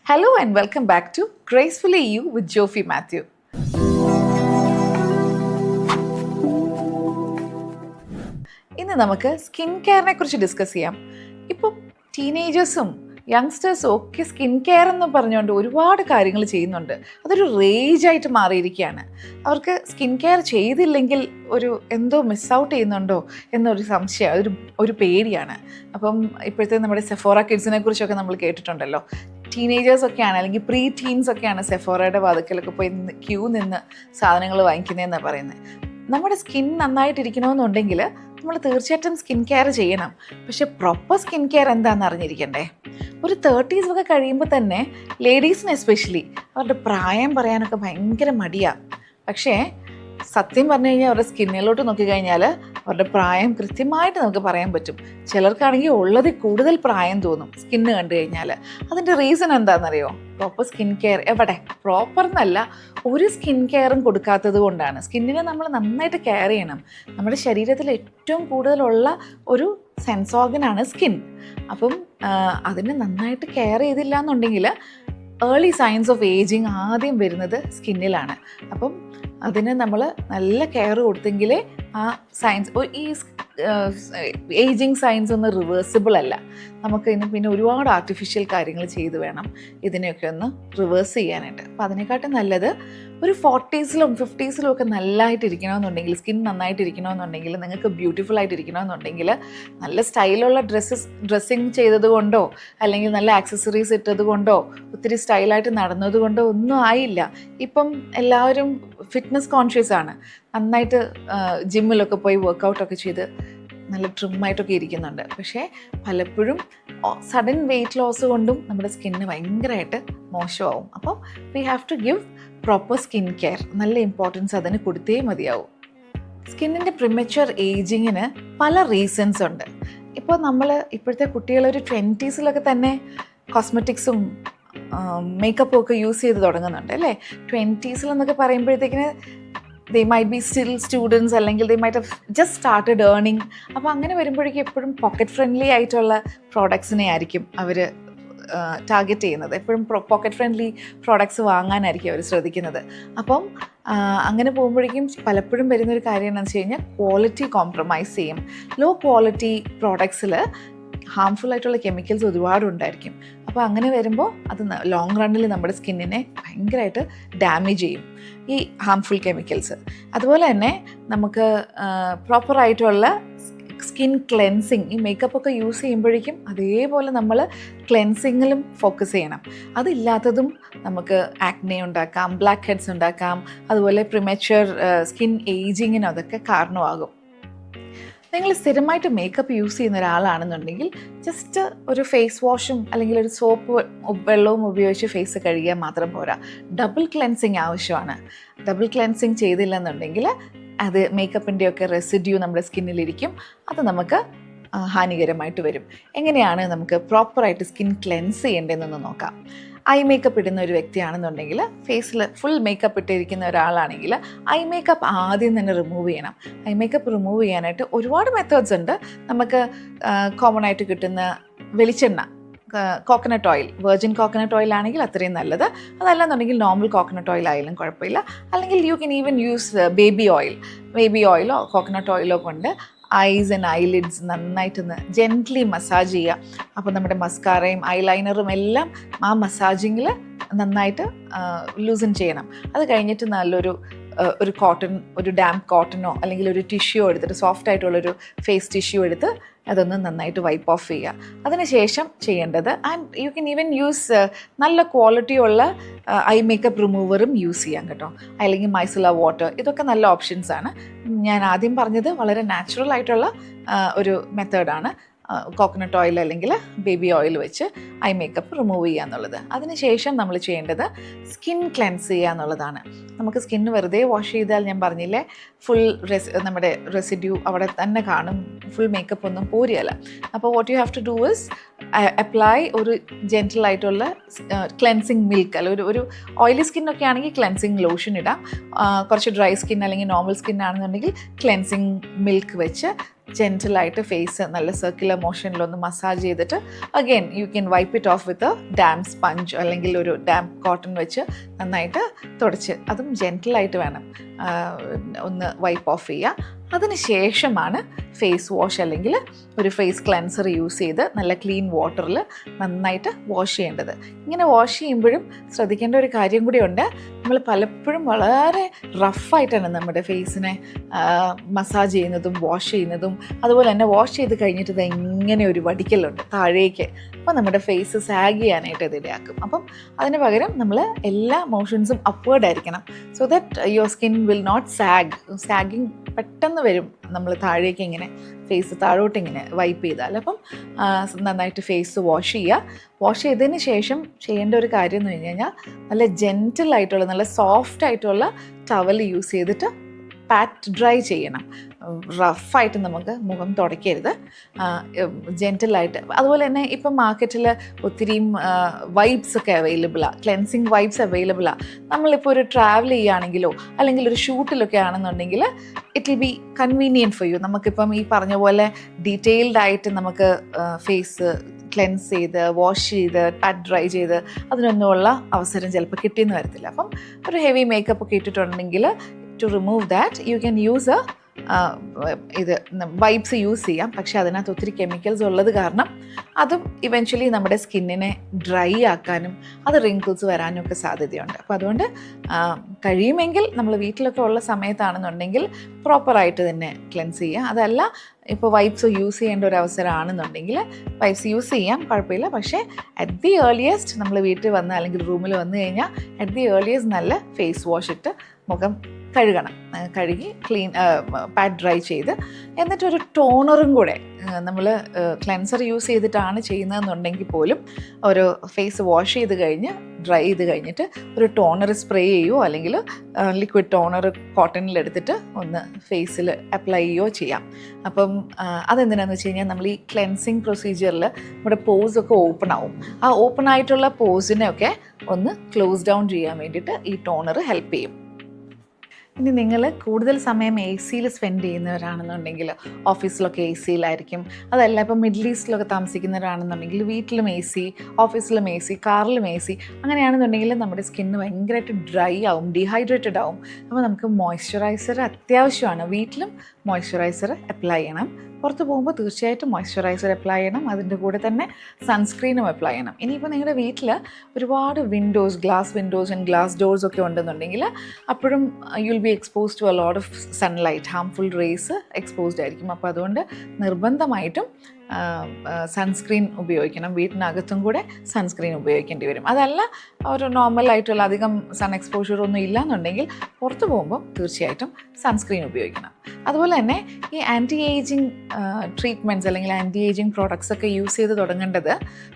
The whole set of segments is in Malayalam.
Hello and welcome back to Gracefully You with Jofi Matthew. ഇന്ന് നമുക്ക് സ്കിൻ കെയറിനെ കുറിച്ച് ഡിസ്കസ് ചെയ്യാം. ഇപ്പം ടീനേജേഴ്സും യങ്സ്റ്റേഴ്സും ഒക്കെ സ്കിൻ കെയർ എന്ന് പറഞ്ഞുകൊണ്ട് ഒരുപാട് കാര്യങ്ങൾ ചെയ്യുന്നുണ്ട്. അതൊരു റേജായിട്ട് മാറിയിരിക്കുകയാണ്. അവർക്ക് സ്കിൻ കെയർ ചെയ്തില്ലെങ്കിൽ എന്തോ മിസ് ഔട്ട് ചെയ്യുന്നുണ്ടോ എന്നൊരു സംശയം, ഒരു പേടിയാണ്. അപ്പം ഇപ്പോഴത്തെ നമ്മുടെ സെഫോറ കിഡ്സിനെ കുറിച്ചൊക്കെ നമ്മൾ കേട്ടിട്ടുണ്ടല്ലോ. ടീനേജേഴ്സൊക്കെയാണ് അല്ലെങ്കിൽ പ്രീ ടീൻസൊക്കെയാണ് സെഫോറയുടെ വാതിക്കലൊക്കെ പോയി ക്യൂ നിന്ന് സാധനങ്ങൾ വാങ്ങിക്കുന്നതെന്നാണ് പറയുന്നത്. നമ്മുടെ സ്കിൻ നന്നായിട്ടിരിക്കണമെന്നുണ്ടെങ്കിൽ നമ്മൾ തീർച്ചയായിട്ടും സ്കിൻ കെയർ ചെയ്യണം. പക്ഷെ പ്രോപ്പർ സ്കിൻ കെയർ എന്താണെന്ന് അറിഞ്ഞിരിക്കണ്ടേ? ഒരു 30s ഒക്കെ കഴിയുമ്പോൾ തന്നെ ലേഡീസിന് എസ്പെഷ്യലി അവരുടെ പ്രായം പറയാനൊക്കെ ഭയങ്കര മടിയാണ്. പക്ഷേ സത്യം പറഞ്ഞു കഴിഞ്ഞാൽ അവരുടെ സ്കിന്നിലോട്ട് നോക്കിക്കഴിഞ്ഞാൽ അവരുടെ പ്രായം കൃത്യമായിട്ട് നമുക്ക് പറയാൻ പറ്റും. ചിലർക്കാണെങ്കിൽ ഉള്ളതിൽ കൂടുതൽ പ്രായം തോന്നും സ്കിന്ന് കണ്ടു കഴിഞ്ഞാൽ. അതിൻ്റെ റീസൺ എന്താണെന്നറിയോ? പ്രോപ്പർ സ്കിൻ കെയർ പ്രോപ്പർ എന്നല്ല, ഒരു സ്കിൻ കെയറും കൊടുക്കാത്തത് കൊണ്ടാണ്. സ്കിന്നിനെ നമ്മൾ നന്നായിട്ട് കെയർ ചെയ്യണം. നമ്മുടെ ശരീരത്തിൽ ഏറ്റവും കൂടുതലുള്ള ഒരു സെൻസ് ഓർഗനാണ് സ്കിൻ. അപ്പം അതിനെ നന്നായിട്ട് കെയർ ചെയ്തില്ല എന്നുണ്ടെങ്കിൽ ഏർലി സൈൻസ് ഓഫ് ഏജിങ് ആദ്യം വരുന്നത് സ്കിന്നിലാണ്. അപ്പം അതിന് നമ്മൾ നല്ല കെയർ കൊടുത്തെങ്കിലേ ആ സൈൻസ് ഈ ഏജിങ് സൈൻസ് ഒന്നും റിവേഴ്സിബിൾ അല്ല. നമുക്ക് ഇന്ന് പിന്നെ ഒരുപാട് ആർട്ടിഫിഷ്യൽ കാര്യങ്ങൾ ചെയ്ത് വേണം ഇതിനെയൊക്കെ ഒന്ന് റിവേഴ്സ് ചെയ്യാനായിട്ട്. അപ്പം അതിനെക്കാട്ടും നല്ലത് ഒരു 40s-ലും 50s-ലും ഒക്കെ നല്ലതായിട്ടിരിക്കണമെന്നുണ്ടെങ്കിൽ, സ്കിൻ നന്നായിട്ടിരിക്കണമെന്നുണ്ടെങ്കിൽ, നിങ്ങൾക്ക് ബ്യൂട്ടിഫുൾ ആയിട്ടിരിക്കണമെന്നുണ്ടെങ്കിൽ നല്ല സ്റ്റൈലുള്ള ഡ്രസ്സിങ് ചെയ്തത് കൊണ്ടോ അല്ലെങ്കിൽ നല്ല ആക്സസറീസ് ഇട്ടത് കൊണ്ടോ ഒത്തിരി സ്റ്റൈലായിട്ട് നടന്നത് കൊണ്ടോ ഒന്നും ആയില്ല. ഇപ്പം എല്ലാവരും ഫിറ്റ്നസ് കോൺഷ്യസ് ആണ്. നന്നായിട്ട് ജിമ്മിലൊക്കെ പോയി വർക്കൗട്ടൊക്കെ ചെയ്ത് നല്ല ട്രിമ്മായിട്ടൊക്കെ ഇരിക്കുന്നുണ്ട്. പക്ഷേ പലപ്പോഴും സഡൻ വെയിറ്റ് ലോസ് കൊണ്ടും നമ്മുടെ സ്കിന്ന് ഭയങ്കരമായിട്ട് മോശമാവും. അപ്പോൾ we have to give proper skin care. നല്ല ഇമ്പോർട്ടൻസ് അതിന് കൊടുത്തേ മതിയാവും. സ്കിന്നിൻ്റെ പ്രിമച്വർ ഏജിങ്ങിന് പല റീസൺസ് ഉണ്ട്. ഇപ്പോൾ ഇപ്പോഴത്തെ കുട്ടികൾ ഒരു 20s-ലൊക്കെ തന്നെ കോസ്മെറ്റിക്സും മേക്കപ്പും ഒക്കെ യൂസ് ചെയ്ത് തുടങ്ങുന്നുണ്ട് അല്ലേ? 20s-ലെന്നൊക്കെ പറയുമ്പോഴത്തേക്കിന് they might be still students അല്ലെങ്കിൽ they might have just started earning. അപ്പോൾ അങ്ങനെ വരുമ്പോഴേക്കും എപ്പോഴും പോക്കറ്റ് ഫ്രണ്ട്ലി ആയിട്ടുള്ള പ്രോഡക്ട്സിനെ ആയിരിക്കും അവർ ടാർഗറ്റ് ചെയ്യുന്നത്. എപ്പോഴും പോക്കറ്റ് ഫ്രണ്ട്ലി പ്രോഡക്ട്സ് വാങ്ങാനായിരിക്കും അവർ ശ്രദ്ധിക്കുന്നത്. അപ്പം അങ്ങനെ പോകുമ്പോഴേക്കും പലപ്പോഴും വരുന്നൊരു കാര്യം എന്താണെന്ന് വെച്ച് കഴിഞ്ഞാൽ ക്വാളിറ്റി കോംപ്രമൈസ് ചെയ്യും. ലോ ക്വാളിറ്റി പ്രോഡക്ട്സിൽ ഹാംഫുൾ ആയിട്ടുള്ള കെമിക്കൽസ് ഒരുപാടുണ്ടായിരിക്കും. അപ്പോൾ അങ്ങനെ വരുമ്പോൾ അത് ലോങ് റണ്ണിൽ നമ്മുടെ സ്കിന്നിനെ ഭയങ്കരമായിട്ട് ഡാമേജ് ചെയ്യും ഈ ഹാംഫുൾ കെമിക്കൽസ്. അതുപോലെ തന്നെ നമുക്ക് പ്രോപ്പറായിട്ടുള്ള സ്കിൻ ക്ലെൻസിങ്, ഈ മേക്കപ്പൊക്കെ യൂസ് ചെയ്യുമ്പോഴേക്കും അതേപോലെ നമ്മൾ ക്ലെൻസിങ്ങിലും ഫോക്കസ് ചെയ്യണം. അതില്ലാത്തതും നമുക്ക് ആക്നെ ഉണ്ടാക്കാം, ബ്ലാക്ക് ഹെഡ്സ് ഉണ്ടാക്കാം, അതുപോലെ പ്രിമച്വർ സ്കിൻ ഏജിങ്ങിനും അതൊക്കെ കാരണമാകും. നിങ്ങൾ സ്ഥിരമായിട്ട് മേക്കപ്പ് യൂസ് ചെയ്യുന്ന ഒരാളാണെന്നുണ്ടെങ്കിൽ ജസ്റ്റ് ഒരു ഫേസ് വാഷും അല്ലെങ്കിൽ ഒരു സോപ്പ് വെള്ളവും ഉപയോഗിച്ച് ഫേസ് കഴുകിയാൽ മാത്രം പോരാ. ഡബിൾ ക്ലെൻസിങ് ആവശ്യമാണ്. ഡബിൾ ക്ലെൻസിങ് ചെയ്തില്ലെന്നുണ്ടെങ്കിൽ അത് മേക്കപ്പിൻ്റെയൊക്കെ റെസിഡ്യൂ നമ്മുടെ സ്കിന്നിലിരിക്കും. അത് നമുക്ക് ഹാനികരമായിട്ട് വരും. എങ്ങനെയാണ് നമുക്ക് പ്രോപ്പറായിട്ട് സ്കിൻ ക്ലെൻസ് ചെയ്യേണ്ടതെന്നൊന്ന് നോക്കാം. ഐ മേക്കപ്പ് ഇടുന്ന ഒരു വ്യക്തിയാണെന്നുണ്ടെങ്കിൽ, ഫേസിൽ ഫുൾ മേക്കപ്പ് ഇട്ടിരിക്കുന്ന ഒരാളാണെങ്കിൽ ഐ മേക്കപ്പ് ആദ്യം തന്നെ റിമൂവ് ചെയ്യണം. ഐ മേക്കപ്പ് റിമൂവ് ചെയ്യാനായിട്ട് ഒരുപാട് മെത്തേഡ്സ് ഉണ്ട്. നമുക്ക് കോമൺ ആയിട്ട് കിട്ടുന്ന വെളിച്ചെണ്ണ, coconut oil, virgin coconut oil ആണെങ്കിൽ അത്രയും നല്ലത്. അതല്ലെന്നുണ്ടെങ്കിൽ നോർമൽ കോക്കനട്ട് ഓയിൽ ആയാലും കുഴപ്പമില്ല. അല്ലെങ്കിൽ you can even use baby ഓയിലോ കോക്കനട്ട് ഓയിലോ കൊണ്ട് ഐസ് ആൻഡ് ഐലിഡ്സ് നന്നായിട്ടൊന്ന് ജെൻറ്റ്ലി മസാജ് ചെയ്യുക. അപ്പോൾ നമ്മുടെ മസ്കാരയും ഐലൈനറും എല്ലാം ആ മസാജിങ്ങിൽ നന്നായിട്ട് ലൂസൻ ചെയ്യണം. അത് കഴിഞ്ഞിട്ട് ഒരു കോട്ടൺ, ഒരു ഡാംപ് കോട്ടനോ അല്ലെങ്കിൽ ഒരു ടിഷ്യൂ എടുത്തിട്ട്, സോഫ്റ്റ് ആയിട്ടുള്ളൊരു ഫേസ് ടിഷ്യൂ എടുത്ത് അതൊന്ന് നന്നായിട്ട് വൈപ്പ് ഓഫ് ചെയ്യുക. അതിനുശേഷം ചെയ്യേണ്ടത്, and you can even use നല്ല ക്വാളിറ്റിയുള്ള ഐ മേക്കപ്പ് റിമൂവറും യൂസ് ചെയ്യാം കേട്ടോ, അല്ലെങ്കിൽ മൈസല വാട്ടർ. ഇതൊക്കെ നല്ല ഓപ്ഷൻസാണ്. ഞാൻ ആദ്യം പറഞ്ഞത് വളരെ നാച്ചുറൽ ആയിട്ടുള്ള ഒരു മെത്തേഡാണ്. കോക്കനട്ട് ഓയിൽ അല്ലെങ്കിൽ ബേബി ഓയിൽ വെച്ച് ഐ മേക്കപ്പ് റിമൂവ് ചെയ്യുക എന്നുള്ളത്. അതിനുശേഷം നമ്മൾ ചെയ്യേണ്ടത് സ്കിൻ ക്ലെൻസ് ചെയ്യുക എന്നുള്ളതാണ്. നമുക്ക് സ്കിന്ന് വെറുതെ വാഷ് ചെയ്താൽ, ഞാൻ പറഞ്ഞില്ലേ, ഫുൾ നമ്മുടെ റെസിഡ്യൂ അവിടെ തന്നെ കാണും. ഫുൾ മേക്കപ്പ് ഒന്നും പോരുകയല്ല. അപ്പോൾ what you have to do is apply ഒരു ജെൻറ്റിലായിട്ടുള്ള ക്ലെൻസിങ് മിൽക്ക്. അല്ല, ഒരു ഓയിലി സ്കിന്നൊക്കെ ആണെങ്കിൽ ക്ലെൻസിങ് ലോഷൻ ഇടാം. കുറച്ച് ഡ്രൈ സ്കിൻ അല്ലെങ്കിൽ നോർമൽ സ്കിൻ ആണെന്നുണ്ടെങ്കിൽ ക്ലെൻസിങ് മിൽക്ക് വെച്ച് ജെൻറ്റിലായിട്ട് ഫേസ് നല്ല സർക്കുലർ മോഷനിലൊന്ന് മസാജ് ചെയ്തിട്ട് again you can wipe it off with damp sponge അല്ലെങ്കിൽ ഒരു ഡാംപ് കോട്ടൺ വെച്ച് നന്നായിട്ട് തുടച്ച്, അതും ജെൻറ്റിലായിട്ട് വേണം ഒന്ന് വൈപ്പ് ഓഫ് ചെയ്യുക. അതിന് ശേഷമാണ് ഫേസ് വാഷ് അല്ലെങ്കിൽ ഒരു ഫേസ് ക്ലെൻസർ യൂസ് ചെയ്ത് നല്ല ക്ലീൻ വാട്ടറിൽ നന്നായിട്ട് വാഷ് ചെയ്യേണ്ടത്. ഇങ്ങനെ വാഷ് ചെയ്യുമ്പോഴും ശ്രദ്ധിക്കേണ്ട ഒരു കാര്യം കൂടിയുണ്ട്. നമ്മൾ പലപ്പോഴും വളരെ റഫായിട്ടാണ് നമ്മുടെ ഫേസിനെ മസാജ് ചെയ്യുന്നതും വാഷ് ചെയ്യുന്നതും. അതുപോലെ തന്നെ വാഷ് ചെയ്ത് കഴിഞ്ഞിട്ട് ഇത് ഇങ്ങനെ ഒരു വടിക്കലുണ്ട് താഴേക്ക്, അപ്പോൾ നമ്മുടെ ഫേസ് സാഗ് ചെയ്യാനായിട്ട് ഇത് ഇടയാക്കും. അപ്പം അതിന് പകരം നമ്മൾ എല്ലാ മോഷൻസും അപ്വേർഡ് ആയിരിക്കണം, so that your skin will not sagging പെട്ടെന്ന് വരും നമ്മൾ താഴേക്ക് ഇങ്ങനെ ഫേസ് താഴോട്ട് ഇങ്ങനെ വൈപ്പ് ചെയ്താൽ. അപ്പം നന്നായിട്ട് ഫേസ് വാഷ് ചെയ്യുക. വാഷ് ചെയ്തതിന് ശേഷം ചെയ്യേണ്ട ഒരു കാര്യം എന്ന് പറഞ്ഞു കഴിഞ്ഞാൽ നല്ല ജെൻറ്റിലായിട്ടുള്ള നല്ല സോഫ്റ്റ് ആയിട്ടുള്ള ടവൽ യൂസ് ചെയ്തിട്ട് പാറ്റ് ഡ്രൈ ചെയ്യണം. റഫായിട്ട് നമുക്ക് മുഖം തുടയ്ക്കരുത്, ജെൻറ്റിലായിട്ട്. അതുപോലെ തന്നെ ഇപ്പം മാർക്കറ്റിൽ ഒത്തിരിയും വൈബ്സ് ഒക്കെ അവൈലബിളാണ്, ക്ലെൻസിങ് വൈബ്സ് അവൈലബിളാണ്. നമ്മളിപ്പോൾ ഒരു ട്രാവൽ ചെയ്യുകയാണെങ്കിലോ അല്ലെങ്കിൽ ഒരു ഷൂട്ടിലൊക്കെ ആണെന്നുണ്ടെങ്കിൽ it will be convenient for you. നമുക്കിപ്പം ഈ പറഞ്ഞ പോലെ ഡീറ്റെയിൽഡ് ആയിട്ട് നമുക്ക് ഫേസ് ക്ലെൻസ് ചെയ്ത് വാഷ് ചെയ്ത് പാറ്റ് ഡ്രൈ ചെയ്ത് അതിനൊന്നുമുള്ള അവസരം ചിലപ്പോൾ കിട്ടിയെന്ന് വരത്തില്ല. അപ്പം ഒരു ഹെവി മേക്കപ്പ് ഒക്കെ ഇട്ടിട്ടുണ്ടെങ്കിൽ to remove that you can use ഇത് വൈബ്സ് യൂസ് ചെയ്യാം. പക്ഷേ അതിനകത്ത് ഒത്തിരി കെമിക്കൽസ് ഉള്ളത് കാരണം അതും ഇവൻച്വലി നമ്മുടെ സ്കിന്നിനെ ഡ്രൈ ആക്കാനും അത് റിങ്കിൾസ് വരാനും ഒക്കെ സാധ്യതയുണ്ട്. അപ്പോൾ അതുകൊണ്ട് കഴിയുമെങ്കിൽ നമ്മൾ വീട്ടിലൊക്കെ ഉള്ള സമയത്താണെന്നുണ്ടെങ്കിൽ പ്രോപ്പറായിട്ട് തന്നെ ക്ലെൻസ് ചെയ്യുക. അതല്ല ഇപ്പോൾ വൈബ്സ് യൂസ് ചെയ്യേണ്ട ഒരു അവസരമാണെന്നുണ്ടെങ്കിൽ വൈബ്സ് യൂസ് ചെയ്യാം, കുഴപ്പമില്ല. പക്ഷേ അറ്റ് ദി ഏർലിയസ്റ്റ് നമ്മൾ വീട്ടിൽ വന്ന് അല്ലെങ്കിൽ റൂമിൽ വന്നു കഴിഞ്ഞാൽ അറ്റ് ദി ഏർലിയസ്റ്റ് നല്ല ഫേസ് വാഷ് ഇട്ട് മുഖം കഴുകണം. കഴുകി ക്ലീൻ പാറ്റ് ഡ്രൈ ചെയ്ത് എന്നിട്ടൊരു ടോണറും കൂടെ നമ്മൾ ക്ലെൻസർ യൂസ് ചെയ്തിട്ടാണ് ചെയ്യുന്നതെന്നുണ്ടെങ്കിൽ പോലും ഒരു ഫേസ് വാഷ് ചെയ്ത് കഴിഞ്ഞ് ഡ്രൈ ചെയ്ത് കഴിഞ്ഞിട്ട് ഒരു ടോണർ സ്പ്രേ ചെയ്യുകയോ അല്ലെങ്കിൽ ലിക്വിഡ് ടോണർ കോട്ടണിലെടുത്തിട്ട് ഒന്ന് ഫേസിൽ അപ്ലൈ ചെയ്യുകയോ ചെയ്യാം. അപ്പം അതെന്തിനാന്ന് വെച്ച് കഴിഞ്ഞാൽ നമ്മൾ ഈ ക്ലെൻസിങ് പ്രൊസീജിയറിൽ നമ്മുടെ പോസൊക്കെ ഓപ്പൺ ആവും. ആ ഓപ്പൺ ആയിട്ടുള്ള പോസിനെയൊക്കെ ഒന്ന് ക്ലോസ് ഡൗൺ ചെയ്യാൻ വേണ്ടിയിട്ട് ഈ ടോണർ ഹെൽപ്പ് ചെയ്യും. ഇനി നിങ്ങൾ കൂടുതൽ സമയം എ സിയിൽ സ്പെൻഡ് ചെയ്യുന്നവരാണെന്നുണ്ടെങ്കിൽ ഓഫീസിലൊക്കെ എ സിയിലായിരിക്കും. അതല്ല ഇപ്പം മിഡിൽ ഈസ്റ്റിലൊക്കെ താമസിക്കുന്നവരാണെന്നുണ്ടെങ്കിൽ വീട്ടിലും എ സി, ഓഫീസിലും എ സി, കാറിലും എ സി. അങ്ങനെയാണെന്നുണ്ടെങ്കിൽ നമ്മുടെ സ്കിന്ന് ഭയങ്കരമായിട്ട് ഡ്രൈ ആവും, ഡീഹൈഡ്രേറ്റഡ് ആവും. അപ്പോൾ നമുക്ക് മോയ്സ്ചറൈസർ അത്യാവശ്യമാണ്. വീട്ടിലും മോയ്സ്ചറൈസർ അപ്ലൈ ചെയ്യണം. പുറത്ത് പോകുമ്പോൾ തീർച്ചയായിട്ടും മോയ്സ്ചറൈസർ അപ്ലൈ ചെയ്യണം. അതിൻ്റെ കൂടെ തന്നെ സൺസ്ക്രീനും അപ്ലൈ ചെയ്യണം. ഇനിയിപ്പോൾ നിങ്ങളുടെ വീട്ടിൽ ഒരുപാട് windows, glass windows and glass doors ഒക്കെ ഉണ്ടെന്നുണ്ടെങ്കിൽ അപ്പോഴും you will be exposed to a lot of sunlight, harmful rays exposed ആയിരിക്കും. അപ്പോൾ അതുകൊണ്ട് നിർബന്ധമായിട്ടും സൺസ്ക്രീൻ ഉപയോഗിക്കണം. വീട്ടിനകത്തും കൂടെ സൺസ്ക്രീൻ ഉപയോഗിക്കേണ്ടി വരും. അതല്ല ഒരു നോർമലായിട്ടുള്ള അധികം സൺ എക്സ്പോഷർ ഒന്നും ഇല്ലയെന്നുണ്ടെങ്കിൽ പുറത്ത് പോകുമ്പോൾ തീർച്ചയായിട്ടും സൺസ്ക്രീൻ ഉപയോഗിക്കണം. അതുപോലെ തന്നെ ഈ ആൻറ്റി ഏജിങ് ട്രീറ്റ്മെൻറ്റ്സ് അല്ലെങ്കിൽ ആൻറ്റി ഏജിങ് പ്രോഡക്ട്സ് ഒക്കെ യൂസ് ചെയ്ത് തുടങ്ങേണ്ടത്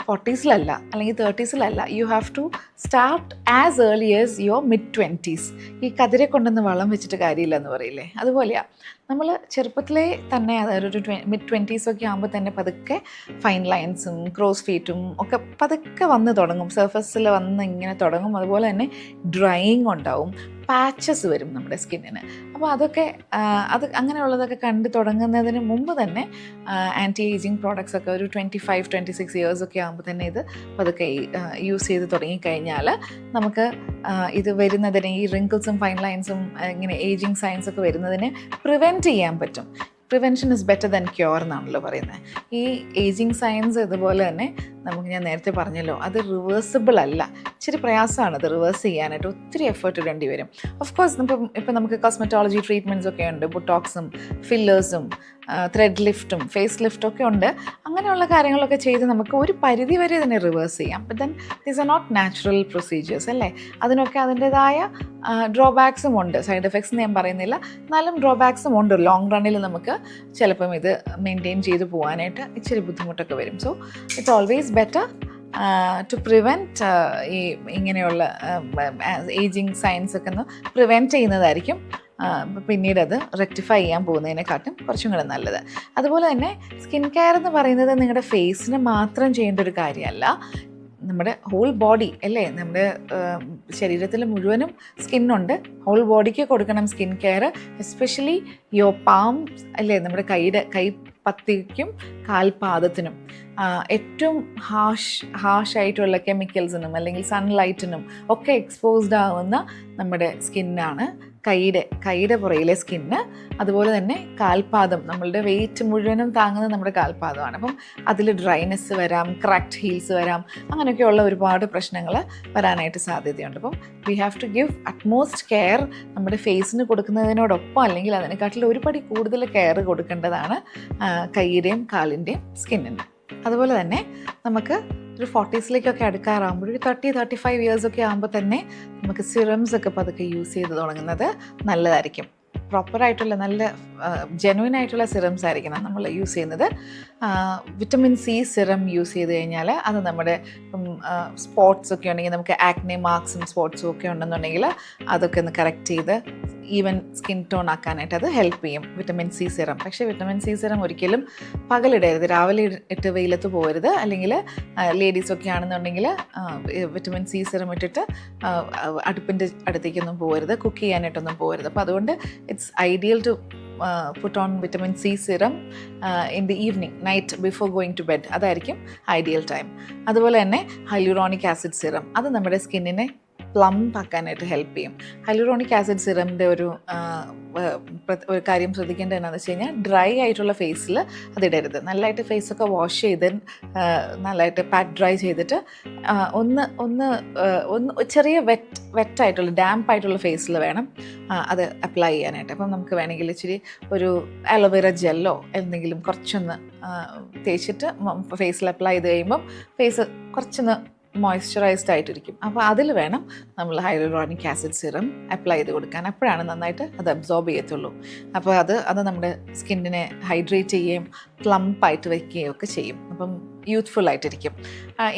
40s അല്ലെങ്കിൽ 30s. You have to start as early as your mid-20s. ഈ കതിരെ കൊണ്ടൊന്ന് വളം വെച്ചിട്ട് കാര്യമില്ല എന്ന് പറയില്ലേ, അതുപോലെയാണ്. നമ്മൾ ചെറുപ്പത്തിലേ തന്നെ, അതായത് ഒരു mid-20s ഒക്കെ ആകുമ്പോൾ തന്നെ പതുക്കെ ഫൈൻ ലൈൻസും ക്രോസ് ഫീറ്റും ഒക്കെ പതുക്കെ വന്ന് തുടങ്ങും, സർഫസിൽ വന്ന് ഇങ്ങനെ തുടങ്ങും. അതുപോലെ തന്നെ ഡ്രൈയിങ് ഉണ്ടാവും, പാച്ചസ് വരും നമ്മുടെ സ്കിന്നിന്. അപ്പോൾ അതൊക്കെ അങ്ങനെയുള്ളതൊക്കെ കണ്ട് തുടങ്ങുന്നതിന് മുമ്പ് തന്നെ ആൻറ്റി ഏജിങ് പ്രോഡക്ട്സ് ഒക്കെ ഒരു 25-26 ഇയേഴ്സ് ഒക്കെ ആകുമ്പോൾ തന്നെ ഇത് പതുക്കെ യൂസ് ചെയ്ത് തുടങ്ങിക്കഴിഞ്ഞാൽ നമുക്ക് ഇത് വരുന്നതിന്, ഈ റിങ്കിൾസും ഫൈൻ ലൈൻസും ഇങ്ങനെ ഏജിങ് സൈൻസ് ഒക്കെ വരുന്നതിന് പ്രിവെൻറ്റ് ചെയ്യാൻ പറ്റും. Prevention is better than cure എന്നാണല്ലോ പറയുന്നത്. ഈ ഏജിങ് സയൻസ് ഇതുപോലെ തന്നെ ഞാൻ നേരത്തെ പറഞ്ഞല്ലോ, അത് റിവേഴ്സിബിൾ അല്ല. ഇച്ചിരി പ്രയാസമാണ് അത് റിവേഴ്സ് ചെയ്യാനായിട്ട്, ഒത്തിരി എഫേർട്ട് ഇടേണ്ടി വരും. ഓഫ് കോഴ്സ് ഇപ്പം നമുക്ക് കോസ്മെറ്റോളജി ട്രീറ്റ്മെൻറ്റ്സ് ഒക്കെ ഉണ്ട്, ബൊട്ടോക്സും ഫില്ലേഴ്സും ത്രെഡ് ലിഫ്റ്റും ഫേസ് ലിഫ്റ്റും ഒക്കെ ഉണ്ട്. അങ്ങനെയുള്ള കാര്യങ്ങളൊക്കെ ചെയ്ത് നമുക്ക് ഒരു പരിധി വരെ ഇതിനെ റിവേഴ്സ് ചെയ്യാം. But then these are not natural procedures അല്ലേ. അതിനൊക്കെ അതിൻ്റേതായ ഡ്രോബാക്സും ഉണ്ട്. സൈഡ് എഫക്ട്സ് ഞാൻ പറയുന്നില്ല, എന്നാലും ഡ്രോബാക്സും ഉണ്ട്. ലോങ് റണ്ണിൽ നമുക്ക് ചിലപ്പം ഇത് മെയിൻറ്റെയിൻ ചെയ്ത് പോകാനായിട്ട് ഇച്ചിരി ബുദ്ധിമുട്ടൊക്കെ വരും. So it's always better to prevent ഈ ഇങ്ങനെയുള്ള ഏജിങ് സയൻസ് ഒക്കെ ഒന്ന് പ്രിവെൻറ്റ് ചെയ്യുന്നതായിരിക്കും പിന്നീട് അത് റെക്ടിഫൈ ചെയ്യാൻ പോകുന്നതിനെക്കാട്ടും കുറച്ചും കൂടെ നല്ലത്. അതുപോലെ തന്നെ സ്കിൻ കെയർ എന്ന് പറയുന്നത് നിങ്ങളുടെ ഫേസിന് മാത്രം ചെയ്യേണ്ട ഒരു കാര്യമല്ല. നമ്മുടെ ഹോൾ ബോഡി അല്ലേ, നമ്മുടെ ശരീരത്തിൽ മുഴുവനും സ്കിന്നുണ്ട്, ഹോൾ ബോഡിക്ക് കൊടുക്കണം skin care. Especially your palms അല്ലേ, നമ്മുടെ കൈപ്പത്തിക്കും കാൽപാദത്തിനും. ഏറ്റവും ഹാഷായിട്ടുള്ള കെമിക്കൽസിനും അല്ലെങ്കിൽ സൺലൈറ്റിനും ഒക്കെ എക്സ്പോസ്ഡ് ആവുന്ന നമ്മുടെ സ്കിന്നാണ് കൈയുടെ പുറയിലെ സ്കിന്ന്. അതുപോലെ തന്നെ കാൽപാദം, നമ്മളുടെ വെയിറ്റ് മുഴുവനും താങ്ങുന്നത് നമ്മുടെ കാൽപാദമാണ്. അപ്പം അതിൽ ഡ്രൈനെസ് വരാം, ക്രാക്ഡ് ഹീൽസ് വരാം, അങ്ങനെയൊക്കെയുള്ള ഒരുപാട് പ്രശ്നങ്ങൾ വരാനായിട്ട് സാധ്യതയുണ്ട്. അപ്പം we have to give utmost care. നമ്മുടെ ഫേസിന് കൊടുക്കുന്നതിനോടൊപ്പം അല്ലെങ്കിൽ അതിനെക്കാട്ടിൽ ഒരുപടി കൂടുതൽ കെയർ കൊടുക്കേണ്ടതാണ് കൈയുടെയും കാലിൻ്റെയും സ്കിന്നിന്. അതുപോലെ തന്നെ നമുക്ക് ഒരു 40s അടുക്കാറാകുമ്പോൾ ഒരു 30-35 ഇയേഴ്സൊക്കെ ആകുമ്പോൾ തന്നെ നമുക്ക് സിറംസ് ഒക്കെ പതുക്കെ യൂസ് ചെയ്ത് തുടങ്ങുന്നത് നല്ലതായിരിക്കും. പ്രോപ്പറായിട്ടുള്ള നല്ല ജെനുവിൻ ആയിട്ടുള്ള സിറംസ് ആയിരിക്കണം നമ്മൾ യൂസ് ചെയ്യുന്നത്. വിറ്റമിൻ സി സിറം യൂസ് ചെയ്ത് കഴിഞ്ഞാൽ അത് നമ്മുടെ സ്പോട്ട്സ് ഒക്കെ ഉണ്ടെങ്കിൽ, നമുക്ക് ആക്നെ മാർക്സും സ്പോട്ട്സും ഒക്കെ ഉണ്ടെന്നുണ്ടെങ്കിൽ അതൊക്കെ ഒന്ന് കറക്റ്റ് ചെയ്ത് ഈവൻ സ്കിൻ ടോൺ ആക്കാനായിട്ട് അത് ഹെൽപ്പ് ചെയ്യും വിറ്റമിൻ സി സിറം. പക്ഷേ വിറ്റമിൻ സി സിറം ഒരിക്കലും പകലിടരുത്, രാവിലെ ഇട്ട് വെയിലത്ത് പോകരുത്. അല്ലെങ്കിൽ ലേഡീസൊക്കെ ആണെന്നുണ്ടെങ്കിൽ വിറ്റമിൻ സി സിറം ഇട്ടിട്ട് അടുപ്പിൻ്റെ അടുത്തേക്കൊന്നും പോകരുത്, കുക്ക് ചെയ്യാനായിട്ടൊന്നും പോകരുത്. അപ്പോൾ അതുകൊണ്ട് it's ideal to put on vitamin C serum in the evening, night before going to bed. അതായിരിക്കും ഐഡിയൽ ടൈം. അതുപോലെ തന്നെ ഹൈലൂറോണിക് ആസിഡ് സിറം, അത് നമ്മുടെ സ്കിന്നിനെ പ്ലംപ് ആക്കാനായിട്ട് ഹെൽപ്പ് ചെയ്യും. ഹൈലൂറോണിക് ആസിഡ് സിറമിൻ്റെ ഒരു കാര്യം ശ്രദ്ധിക്കേണ്ടത് എന്താണെന്ന് വെച്ച് കഴിഞ്ഞാൽ, ഡ്രൈ ആയിട്ടുള്ള ഫേസിൽ അതിടരുത്. നല്ലതായിട്ട് ഫേസൊക്കെ വാഷ് ചെയ്ത് നല്ലതായിട്ട് പാറ്റ് ഡ്രൈ ചെയ്തിട്ട് ഒന്ന് ചെറിയ വെറ്റായിട്ടുള്ള ഡാമ്പായിട്ടുള്ള ഫേസിൽ വേണം അത് അപ്ലൈ ചെയ്യാനായിട്ട്. അപ്പം നമുക്ക് വേണമെങ്കിൽ ഇച്ചിരി ഒരു അലോവേറ ജെല്ലോ എന്തെങ്കിലും കുറച്ചൊന്ന് തേച്ചിട്ട് ഫേസിൽ അപ്ലൈ ചെയ്ത് കഴിയുമ്പം ഫേസ് കുറച്ചൊന്ന് മോയ്സ്ചറൈസ്ഡ് ആയിട്ടിരിക്കും. അപ്പോൾ അതിൽ വേണം നമ്മൾ ഹൈലൂറോണിക് ആസിഡ് സിറം അപ്ലൈ ചെയ്ത് കൊടുക്കാൻ. അപ്പോഴാണ് നന്നായിട്ട് അത് അബ്സോർബ് ചെയ്യത്തുള്ളൂ. അപ്പോൾ അത് നമ്മുടെ സ്കിന്നിനെ ഹൈഡ്രേറ്റ് ചെയ്യുകയും പ്ലംപായിട്ട് വയ്ക്കുകയും ഒക്കെ ചെയ്യും. അപ്പം യൂത്ത്ഫുൾ ആയിട്ടിരിക്കും.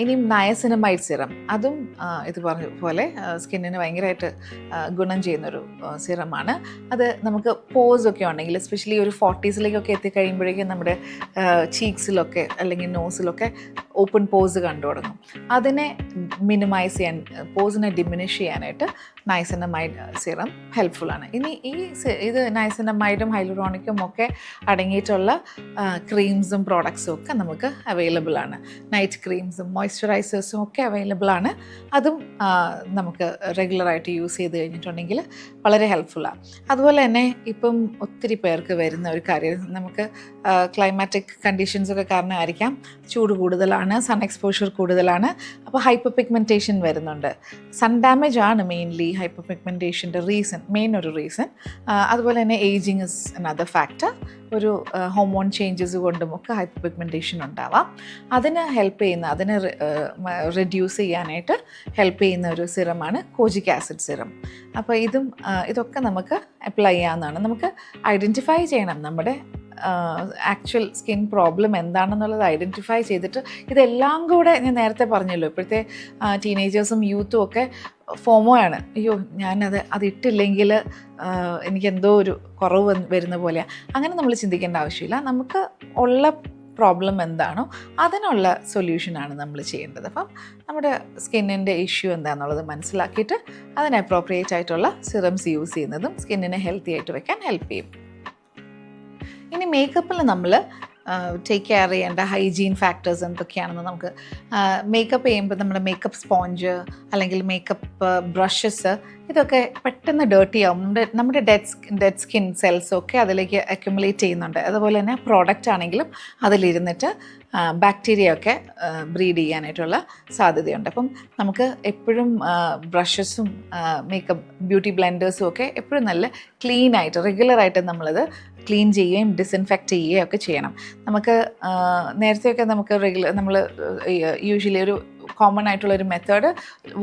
ഇനിയും നയസിനമൈഡ് സിറം, അതും ഇത് പറഞ്ഞ പോലെ സ്കിന്നിന് ഭയങ്കരമായിട്ട് ഗുണം ചെയ്യുന്നൊരു സിറമാണ്. അത് നമുക്ക് പോസൊക്കെ ഉണ്ടെങ്കിൽ, എസ്പെഷ്യലി ഒരു 40s എത്തിക്കഴിയുമ്പോഴേക്കും നമ്മുടെ ചീക്സിലൊക്കെ അല്ലെങ്കിൽ നോസിലൊക്കെ ഓപ്പൺ പോസ് കണ്ടു തുടങ്ങും. അതിനെ മിനിമൈസ് ചെയ്യാൻ, പോസിനെ ഡിമിനിഷ് ചെയ്യാനായിട്ട് നയസിനമൈഡ് സിറം ഹെൽപ്ഫുള്ളാണ്. ഇനി ഇത് നയസിനമൈഡും ഹൈലൂറോണിക്കും ഒക്കെ അടങ്ങിയിട്ടുള്ള ക്രീംസും പ്രോഡക്ട്സും ഒക്കെ നമുക്ക് അവൈലബിൾ ആണ്. നൈറ്റ് ക്രീംസും മോയ്സ്ചറൈസേഴ്സും ഒക്കെ അവൈലബിൾ ആണ്. അതും നമുക്ക് റെഗുലറായിട്ട് യൂസ് ചെയ്ത് കഴിഞ്ഞിട്ടുണ്ടെങ്കിൽ വളരെ ഹെൽപ്ഫുള്ളാണ്. അതുപോലെ തന്നെ ഇപ്പം ഒത്തിരി പേർക്ക് വരുന്ന ഒരു കാര്യം, നമുക്ക് ക്ലൈമാറ്റിക് കണ്ടീഷൻസൊക്കെ കാരണമായിരിക്കാം, ചൂട് കൂടുതലാണ്, സൺ എക്സ്പോഷർ കൂടുതലാണ്, അപ്പോൾ ഹൈപ്പർ പിഗ്മെൻറ്റേഷൻ വരുന്നുണ്ട്. സൺ ഡാമേജ് ആണ് മെയിൻലി ഹൈപ്പർ പിഗ്മെൻറ്റേഷൻ്റെ ഒരു റീസൺ. അതുപോലെ തന്നെ ഏജിങ് ഇസ് അനദർ ഫാക്ടർ. ഒരു ഹോർമോൺ ചേഞ്ചസ് കൊണ്ടുമൊക്കെ ഹൈപ്പർ പിഗ്മെൻറ്റേഷൻ ഉണ്ടാവാം. അതിന് റിഡ്യൂസ് ചെയ്യാനായിട്ട് ഹെൽപ്പ് ചെയ്യുന്ന ഒരു സിറമാണ് കോജിക് ആസിഡ് സിറം. അപ്പോൾ ഇതൊക്കെ നമുക്ക് അപ്ലൈ ചെയ്യാവുന്നതാണ്. നമുക്ക് ഐഡൻറ്റിഫൈ ചെയ്യണം നമ്മുടെ ആക്ച്വൽ സ്കിൻ പ്രോബ്ലം എന്താണെന്നുള്ളത് ഐഡൻറ്റിഫൈ ചെയ്തിട്ട്, ഇതെല്ലാം കൂടെ ഞാൻ നേരത്തെ പറഞ്ഞല്ലോ, ഇപ്പോഴത്തെ ടീനേജേഴ്സും യൂത്തും ഒക്കെ ഫോമോയാണ്. അയ്യോ അത് ഇട്ടില്ലെങ്കിൽ എനിക്കെന്തോ ഒരു കുറവ് വരുന്ന പോലെയാണ്. അങ്ങനെ നമ്മൾ ചിന്തിക്കേണ്ട ആവശ്യമില്ല. നമുക്ക് ഉള്ള പ്രോബ്ലം എന്താണോ അതിനുള്ള സൊല്യൂഷനാണ് നമ്മൾ ചെയ്യേണ്ടത്. അപ്പം നമ്മുടെ സ്കിന്നിൻ്റെ ഇഷ്യൂ എന്താണെന്നുള്ളത് മനസ്സിലാക്കിയിട്ട് അതിന് അപ്രോപ്രിയേറ്റ് ആയിട്ടുള്ള സിറംസ് യൂസ് ചെയ്യുന്നതും സ്കിന്നിനെ ഹെൽത്തി ആയിട്ട് വെക്കാൻ ഹെൽപ്പ് ചെയ്യും. ഇനി മേക്കപ്പിൽ നമ്മൾ ടേക്ക് കെയർ ചെയ്യേണ്ട ഹൈജീൻ ഫാക്ടേഴ്സ് എന്തൊക്കെയാണെന്ന് നമുക്ക് മേക്കപ്പ് ചെയ്യുമ്പോൾ നമ്മുടെ മേക്കപ്പ് സ്പോഞ്ച് അല്ലെങ്കിൽ മേക്കപ്പ് ബ്രഷസ് ഇതൊക്കെ പെട്ടെന്ന് ഡേർട്ടി ആവും. നമ്മുടെ ഡെഡ് സ്കിൻ സെൽസൊക്കെ അതിലേക്ക് അക്യുമുലേറ്റ് ചെയ്യുന്നുണ്ട്. അതുപോലെ തന്നെ പ്രോഡക്റ്റ് ആണെങ്കിലും അതിലിരുന്നിട്ട് ബാക്ടീരിയ ഒക്കെ ബ്രീഡ് ചെയ്യാനായിട്ടുള്ള സാധ്യതയുണ്ട്. അപ്പം നമുക്ക് എപ്പോഴും ബ്രഷസും മേക്കപ്പ് ബ്യൂട്ടി ബ്ലെൻഡേഴ്സും ഒക്കെ എപ്പോഴും നല്ല ക്ലീനായിട്ട് റെഗുലറായിട്ട് നമ്മളത് ക്ലീൻ ചെയ്യുകയും ഡിസിൻഫെക്റ്റ് ചെയ്യുകയും ഒക്കെ ചെയ്യണം. നമുക്ക് നേരത്തെയൊക്കെ നമ്മൾ യൂഷ്വലി ഒരു കോമൺ ആയിട്ടുള്ളൊരു മെത്തേഡ്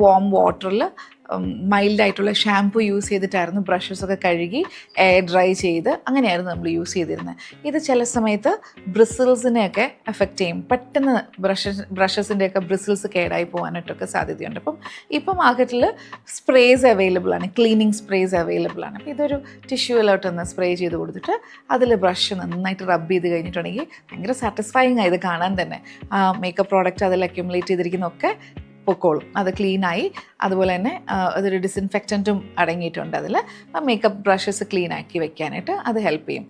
വാം വാട്ടറിൽ മൈൽഡായിട്ടുള്ള ഷാംപൂ യൂസ് ചെയ്തിട്ടായിരുന്നു ബ്രഷസൊക്കെ കഴുകി എയർ ഡ്രൈ ചെയ്ത് അങ്ങനെയായിരുന്നു നമ്മൾ യൂസ് ചെയ്തിരുന്നത്. ഇത് ചില സമയത്ത് ബ്രിസിൽസിനെയൊക്കെ എഫക്റ്റ് ചെയ്യും. പെട്ടെന്ന് ബ്രഷസിൻ്റെയൊക്കെ ബ്രിസിൽസ് കേടായി പോകാനായിട്ടൊക്കെ സാധ്യതയുണ്ട്. ഇപ്പം മാർക്കറ്റിൽ സ്പ്രേസ് അവൈലബിൾ ആണ്, ക്ലീനിങ് സ്പ്രേസ് അവൈലബിൾ ആണ്. അപ്പോൾ ഇതൊരു ടിഷ്യൂവിലോട്ടൊന്ന് സ്പ്രേ ചെയ്ത് കൊടുത്തിട്ട് അതിൽ ബ്രഷ് നന്നായിട്ട് റബ്ബ് ചെയ്ത് കഴിഞ്ഞിട്ടുണ്ടെങ്കിൽ ഭയങ്കര സാറ്റിസ്ഫൈങ് ആയത് കാണാൻ തന്നെ. മേക്കപ്പ് പ്രോഡക്റ്റ് അതിൽ അക്യുമുലേറ്റ് ചെയ്തിരിക്കുന്നതൊക്കെ പൊക്കോളും. അത് ക്ലീനായി. അതുപോലെ തന്നെ അതൊരു ഡിസിൻഫെക്റ്റൻറ്റും അടങ്ങിയിട്ടുണ്ട് അതിൽ. മേക്കപ്പ് ബ്രഷസ് ക്ലീൻ ആക്കി വെക്കാനായിട്ട് അത് ഹെൽപ്പ് ചെയ്യും.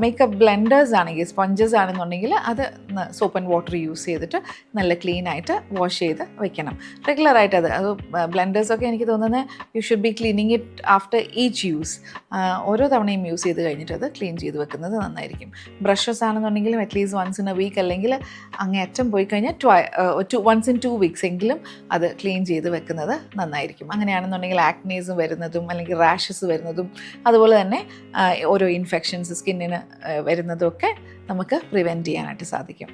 മേക്കപ്പ് ബ്ലെൻഡേഴ്സ് ആണെങ്കിൽ, സ്പഞ്ചസ് ആണെന്നുണ്ടെങ്കിൽ അത് സോപ്പ് ആൻഡ് വാട്ടർ യൂസ് ചെയ്തിട്ട് നല്ല ക്ലീൻ ആയിട്ട് വാഷ് ചെയ്ത് വെക്കണം. റെഗുലറായിട്ട് അത് ബ്ലെൻഡേഴ്സൊക്കെ എനിക്ക് തോന്നുന്നത് you should be cleaning it after each use. ഓരോ തവണയും യൂസ് ചെയ്ത് കഴിഞ്ഞിട്ട് അത് ക്ലീൻ ചെയ്ത് വെക്കുന്നത് നന്നായിരിക്കും. ബ്രഷസ് ആണെന്നുണ്ടെങ്കിലും at least once in a week, അല്ലെങ്കിൽ അങ്ങേയറ്റം പോയി കഴിഞ്ഞാൽ once in 2 weeks എങ്കിലും അത് ക്ലീൻ ചെയ്ത് വെക്കുന്നത് നന്നായിരിക്കും. അങ്ങനെയാണെന്നുണ്ടെങ്കിൽ ആക്നേസ് വരുന്നതും അല്ലെങ്കിൽ റാഷസ് വരുന്നതും അതുപോലെ തന്നെ ഓരോ ഇൻഫെക്ഷൻസ് സ്കിന്നിന് വരുന്നതും ഒക്കെ നമുക്ക് പ്രിവെൻറ്റ് ചെയ്യാനായിട്ട് സാധിക്കും.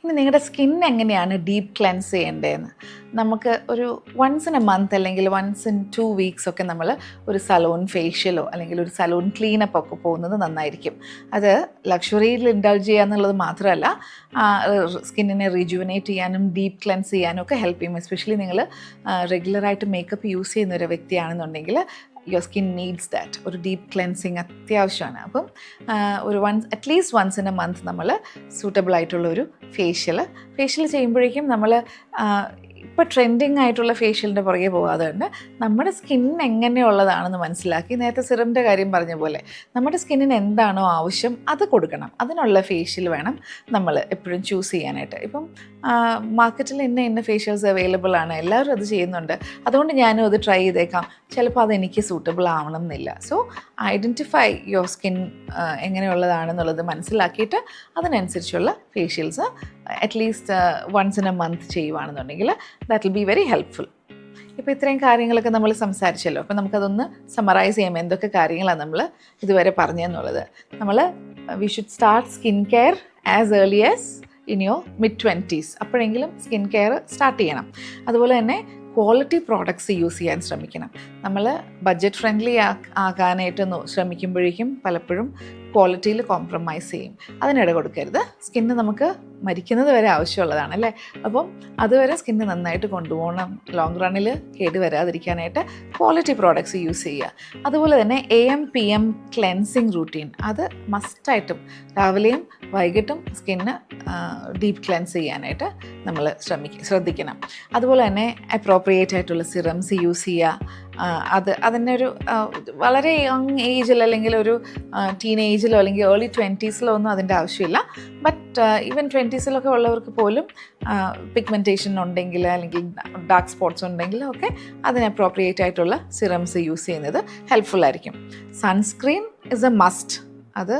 ഇനി നിങ്ങളുടെ സ്കിൻ എങ്ങനെയാണ് ഡീപ്പ് ക്ലെൻസ് ചെയ്യേണ്ടതെന്ന്, നമുക്ക് ഒരു once in a month അല്ലെങ്കിൽ once in 2 weeks ഒക്കെ നമ്മൾ ഒരു സലൂൺ ഫേഷ്യലോ അല്ലെങ്കിൽ ഒരു സലൂൺ ക്ലീനപ്പ് ഒക്കെ പോകുന്നത് നന്നായിരിക്കും. അത് ലക്ഷറിയിൽ ഇൻഡൾജ് ചെയ്യുക എന്നുള്ളത് മാത്രമല്ല, സ്കിന്നിനെ റീജുവനേറ്റ് ചെയ്യാനും ഡീപ്പ് ക്ലെൻസ് ചെയ്യാനും ഒക്കെ ഹെൽപ്പ് ചെയ്യും. എസ്പെഷ്യലി നിങ്ങൾ റെഗുലറായിട്ട് മേക്കപ്പ് യൂസ് ചെയ്യുന്ന ഒരു വ്യക്തിയാണെന്നുണ്ടെങ്കിൽ യുവർ സ്കിൻ നീഡ്സ് ദാറ്റ്. ഒരു ഡീപ്പ് ക്ലെൻസിങ് അത്യാവശ്യമാണ്. അപ്പം ഒരു at least once in a month നമ്മൾ സൂട്ടബിൾ ആയിട്ടുള്ള ഒരു ഫേഷ്യൽ ചെയ്യുമ്പോഴേക്കും നമ്മൾ ഇപ്പോൾ ട്രെൻഡിങ് ആയിട്ടുള്ള ഫേഷ്യലിൻ്റെ പുറകെ പോകാതെ തന്നെ നമ്മുടെ സ്കിൻ എങ്ങനെയുള്ളതാണെന്ന് മനസ്സിലാക്കി, നേരത്തെ സിറമിൻ്റെ കാര്യം പറഞ്ഞ പോലെ നമ്മുടെ സ്കിന്നിന് എന്താണോ ആവശ്യം അത് കൊടുക്കണം. അതിനുള്ള ഫേഷ്യൽ വേണം നമ്മൾ എപ്പോഴും ചൂസ് ചെയ്യാനായിട്ട്. ഇപ്പം മാർക്കറ്റിൽ ഇന്ന ഫേഷ്യൽസ് അവൈലബിൾ ആണ്, എല്ലാവരും അത് ചെയ്യുന്നുണ്ട്, അതുകൊണ്ട് ഞാനും അത് ട്രൈ ചെയ്തേക്കാം. ചിലപ്പോൾ അതെനിക്ക് സൂട്ടബിൾ ആവണം എന്നില്ല. സോ ഐഡൻറ്റിഫൈ യുവർ സ്കിൻ എങ്ങനെയുള്ളതാണെന്നുള്ളത് മനസ്സിലാക്കിയിട്ട് അതിനനുസരിച്ചുള്ള facials at least once in a month ചെയ്യുവാണെന്നുണ്ടെങ്കിൽ that will be very helpful. ഇപ്പോൾ ഇത്രയും കാര്യങ്ങളൊക്കെ നമ്മൾ സംസാരിച്ചല്ലോ. അപ്പോൾ നമുക്കതൊന്ന് സമറൈസ് ചെയ്യാം, എന്തൊക്കെ കാര്യങ്ങളാണ് നമ്മൾ ഇതുവരെ പറഞ്ഞതെന്നുള്ളത്. We should start skin care as early as in your mid-20s. അപ്പോഴെങ്കിലും സ്കിൻ കെയർ സ്റ്റാർട്ട് ചെയ്യണം. അതുപോലെ തന്നെ ക്വാളിറ്റി പ്രോഡക്ട്സ് യൂസ് ചെയ്യാൻ ശ്രമിക്കണം. നമ്മൾ ബഡ്ജറ്റ് ഫ്രണ്ട്ലി ആകാനായിട്ട് ശ്രമിക്കുമ്പോഴേക്കും പലപ്പോഴും ക്വാളിറ്റിയിൽ കോംപ്രമൈസ് ചെയ്യും. അതിനിട കൊടുക്കരുത്. സ്കിന്ന് നമുക്ക് മരിക്കുന്നത് വരെ ആവശ്യമുള്ളതാണ് അല്ലേ. അപ്പം അതുവരെ സ്കിന്ന് നന്നായിട്ട് കൊണ്ടുപോകണം. ലോങ് റണ്ണിൽ കേട് വരാതിരിക്കാനായിട്ട് ക്വാളിറ്റി പ്രോഡക്ട്സ് യൂസ് ചെയ്യുക. അതുപോലെ തന്നെ AM PM ക്ലെൻസിങ് റൂട്ടീൻ അത് മസ്റ്റായിട്ടും രാവിലെയും വൈകിട്ടും സ്കിന്ന് ഡീപ്പ് ക്ലെൻസ് ചെയ്യാനായിട്ട് നമ്മൾ ശ്രദ്ധിക്കണം. അതുപോലെ തന്നെ അപ്രോപ്രിയേറ്റ് ആയിട്ടുള്ള സിറംസ് യൂസ് ചെയ്യുക. അതിൻ്റെ ഒരു വളരെ യങ് ഏജിൽ അല്ലെങ്കിൽ ഒരു ടീനേജിലോ അല്ലെങ്കിൽ ഏർലി 20s ഒന്നും അതിൻ്റെ ആവശ്യമില്ല. ബട്ട് ഈവൻ 20s ഉള്ളവർക്ക് പോലും പിഗ്മെൻറ്റേഷൻ ഉണ്ടെങ്കിൽ അല്ലെങ്കിൽ ഡാർക്ക് സ്പോട്ട്സ് ഉണ്ടെങ്കിലും ഒക്കെ അതിന് അപ്രോപ്രിയേറ്റ് ആയിട്ടുള്ള സിറംസ് യൂസ് ചെയ്യുന്നത് ഹെൽപ്ഫുൾ ആയിരിക്കും. Sunscreen is A must. അത്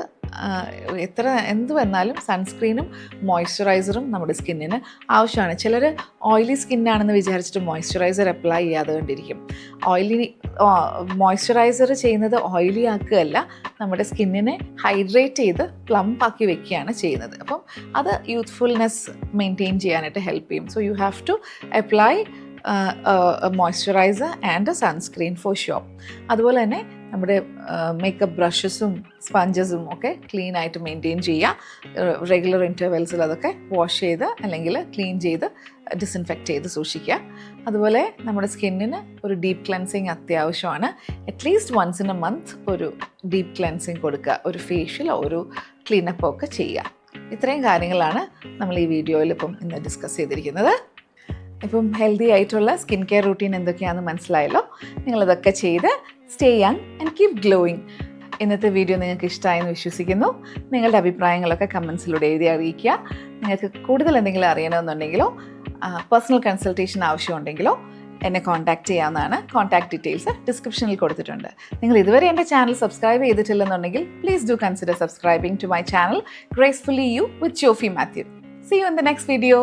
എന്ത് വന്നാലും സൺസ്ക്രീനും മോയ്സ്ചറൈസറും നമ്മുടെ സ്കിന്നിന് ആവശ്യമാണ്. ചിലർ ഓയിലി സ്കിന്നാണെന്ന് വിചാരിച്ചിട്ട് മോയ്സ്ചറൈസർ അപ്ലൈ ചെയ്യാതെ കൊണ്ടിരിക്കും. മോയ്സ്ചറൈസർ ചെയ്യുന്നത് ഓയിലി ആക്കുകയല്ല, നമ്മുടെ സ്കിന്നിനെ ഹൈഡ്രേറ്റ് ചെയ്ത് പ്ലംപ് ആക്കി വെക്കുകയാണ് ചെയ്യുന്നത്. അപ്പം അത് യൂത്ത്ഫുൾനെസ് മെയിൻറ്റെയിൻ ചെയ്യാനായിട്ട് ഹെൽപ്പ് ചെയ്യും. So you have to apply moisturiser and a sunscreen for sure. അതുപോലെ തന്നെ നമ്മുടെ മേക്കപ്പ് ബ്രഷസും സ്പഞ്ചസും ഒക്കെ ക്ലീൻ ആയിട്ട് മെയിൻറ്റെയിൻ ചെയ്യുക. റെഗുലർ ഇൻ്റർവെൽസിൽ അതൊക്കെ വാഷ് ചെയ്ത് അല്ലെങ്കിൽ ക്ലീൻ ചെയ്ത് ഡിസിൻഫെക്റ്റ് ചെയ്ത് സൂക്ഷിക്കുക. അതുപോലെ നമ്മുടെ സ്കിന്നിന് ഒരു ഡീപ്പ് ക്ലെൻസിങ് അത്യാവശ്യമാണ്. At least once in a month ഒരു ഡീപ്പ് ക്ലെൻസിങ് കൊടുക്കുക. ഒരു ഫേഷ്യലോ ഒരു ക്ലീനപ്പോ ഒക്കെ ചെയ്യുക. ഇത്രയും കാര്യങ്ങളാണ് നമ്മൾ ഈ വീഡിയോയിൽ ഇന്ന് ഡിസ്കസ് ചെയ്തിരിക്കുന്നത്. ഇപ്പം ഹെൽത്തി ആയിട്ടുള്ള സ്കിൻ കെയർ റൂട്ടീൻ എന്തൊക്കെയാണെന്ന് മനസ്സിലായല്ലോ. നിങ്ങളതൊക്കെ ചെയ്ത് stay young and keep glowing. ഇന്നത്തെ വീഡിയോ നിങ്ങൾക്ക് ഇഷ്ടമായെന്ന് വിശ്വസിക്കുന്നു. നിങ്ങളുടെ അഭിപ്രായങ്ങളൊക്കെ കമൻസിലൂടെ എഴുതി അറിയിക്കുക. നിങ്ങൾക്ക് കൂടുതൽ എന്തെങ്കിലും അറിയണമെന്നുണ്ടെങ്കിലോ പേഴ്സണൽ കൺസൾട്ടേഷൻ ആവശ്യമുണ്ടെങ്കിലോ എന്നെ കോൺടാക്റ്റ് ചെയ്യാവുന്നതാണ്. കോൺടാക്ട് ഡീറ്റെയിൽസ് ഡിസ്ക്രിപ്ഷനിൽ കൊടുത്തിട്ടുണ്ട്. നിങ്ങൾ ഇതുവരെ എൻ്റെ ചാനൽ സബ്സ്ക്രൈബ് ചെയ്തിട്ടില്ലെന്നുണ്ടെങ്കിൽ please do consider subscribing to my channel gracefully you with Jofy Mathew. See you in the next video.